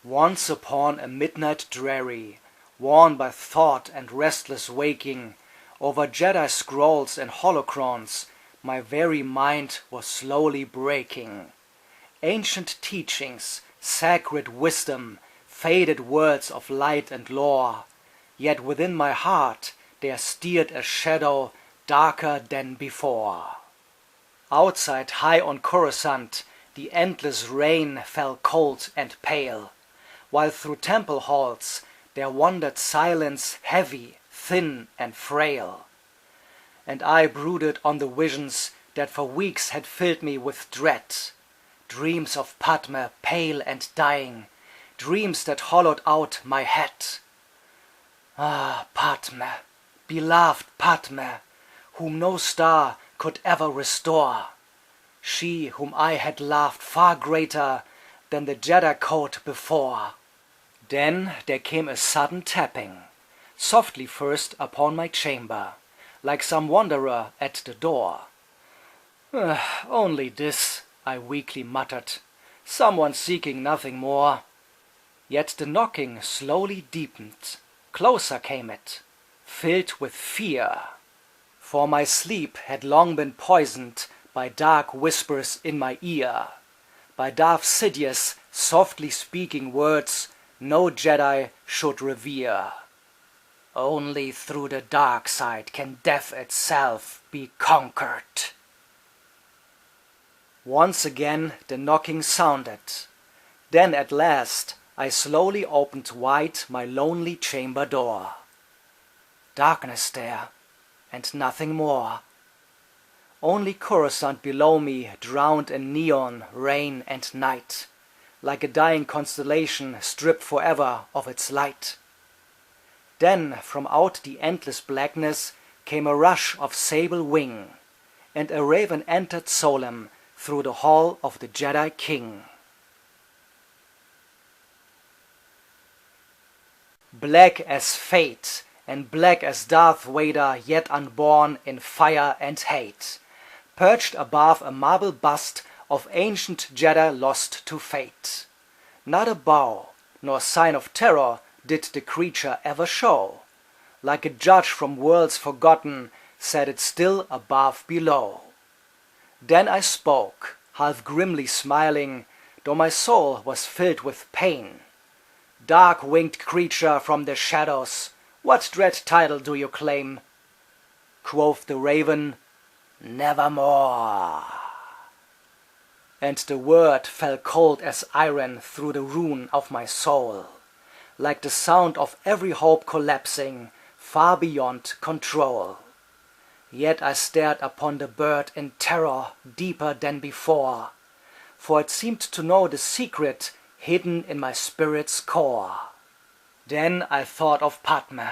Once upon a midnight dreary, worn by thought and restless waking, over Jedi scrolls and holocrons my very mind was slowly breaking. Ancient teachings, sacred wisdom, faded words of light and lore, yet within my heart there steered a shadow darker than before. Outside high on Coruscant the endless rain fell cold and pale, while through temple halls there wandered silence heavy, thin and frail. And I brooded on the visions that for weeks had filled me with dread, dreams of Padme pale and dying, dreams that hollowed out my head. Ah, Padme, beloved Padme, whom no star could ever restore, she whom I had loved far greater than the Jedi Code before. Then there came a sudden tapping, softly first upon my chamber, like some wanderer at the door. Only this, I weakly muttered, someone seeking nothing more. Yet the knocking slowly deepened, closer came it, filled with fear. For my sleep had long been poisoned by dark whispers in my ear, by Darth Sidious softly speaking words no Jedi should revere. Only through the dark side can death itself be conquered. Once again the knocking sounded. Then at last I slowly opened wide my lonely chamber door. Darkness there, and nothing more. Only Coruscant below me drowned in neon, rain and night, like a dying constellation stripped forever of its light. Then from out the endless blackness came a rush of sable wing, and a raven entered solemn through the hall of the Jedi King. Black as fate, and black as Darth Vader yet unborn in fire and hate, perched above a marble bust of ancient Jedi lost to fate. Not a bow, nor sign of terror did the creature ever show. Like a judge from worlds forgotten, sat it still above below. Then I spoke, half grimly smiling, though my soul was filled with pain. Dark-winged creature from the shadows, what dread title do you claim? Quoth the raven, nevermore. And the word fell cold as iron through the ruin of my soul, like the sound of every hope collapsing, far beyond control. Yet I stared upon the bird in terror deeper than before, for it seemed to know the secret hidden in my spirit's core. Then I thought of Padme,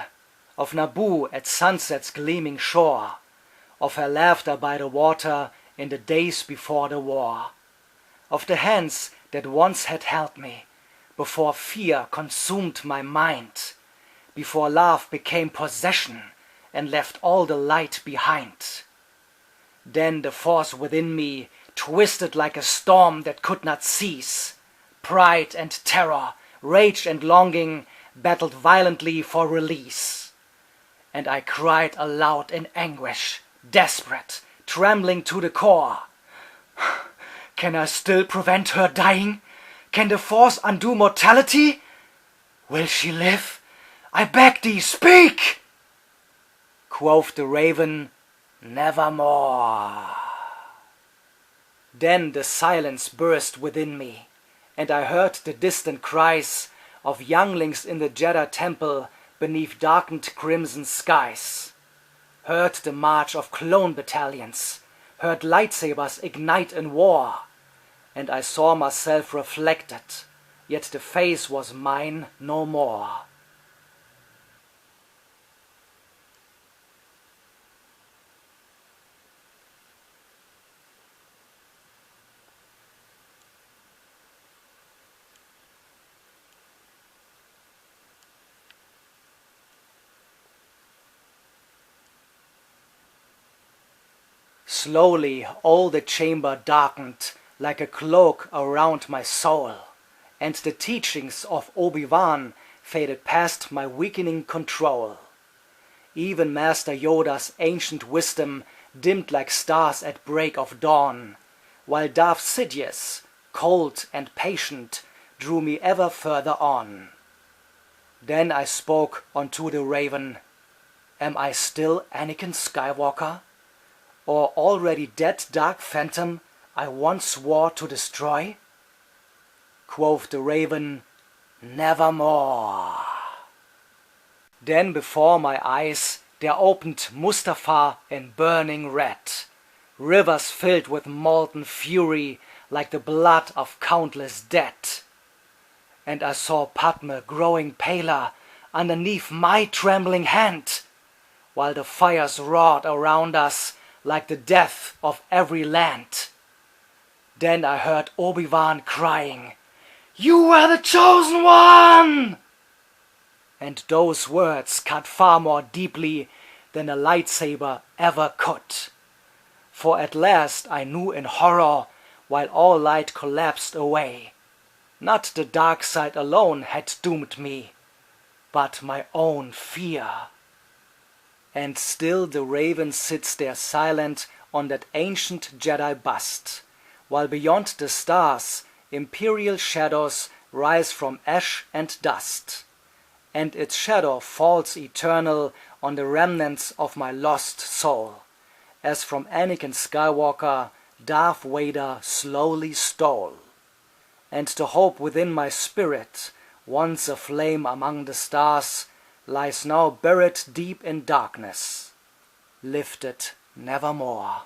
of Naboo at sunset's gleaming shore, of her laughter by the water in the days before the war, of the hands that once had held me, before fear consumed my mind, before love became possession and left all the light behind. Then the force within me twisted like a storm that could not cease. Pride and terror, rage and longing battled violently for release. And I cried aloud in anguish, desperate, trembling to the core. Can I still prevent her dying? Can the Force undo mortality? Will she live? I beg thee, speak! Quoth the raven, nevermore. Then the silence burst within me, and I heard the distant cries of younglings in the Jedi temple beneath darkened crimson skies. Heard the march of clone battalions, heard lightsabers ignite in war, and I saw myself reflected, yet the face was mine no more. Slowly all the chamber darkened like a cloak around my soul, and the teachings of Obi-Wan faded past my weakening control. Even Master Yoda's ancient wisdom dimmed like stars at break of dawn, while Darth Sidious, cold and patient, drew me ever further on. Then I spoke unto the raven, "Am I still Anakin Skywalker? Or already dead dark phantom I once swore to destroy?" Quoth the raven, "Nevermore." Then before my eyes there opened Mustafar in burning red, rivers filled with molten fury like the blood of countless dead. And I saw Padme growing paler underneath my trembling hand, while the fires roared around us like the death of every land. Then I heard Obi-Wan crying, "You were the chosen one!" And those words cut far more deeply than a lightsaber ever could. For at last I knew in horror, while all light collapsed away, not the dark side alone had doomed me, but my own fear. And still the raven sits there silent on that ancient Jedi bust, while beyond the stars imperial shadows rise from ash and dust, and its shadow falls eternal on the remnants of my lost soul, as from Anakin Skywalker Darth Vader slowly stole. And the hope within my spirit, once a flame among the stars, lies now buried deep in darkness, lifted nevermore.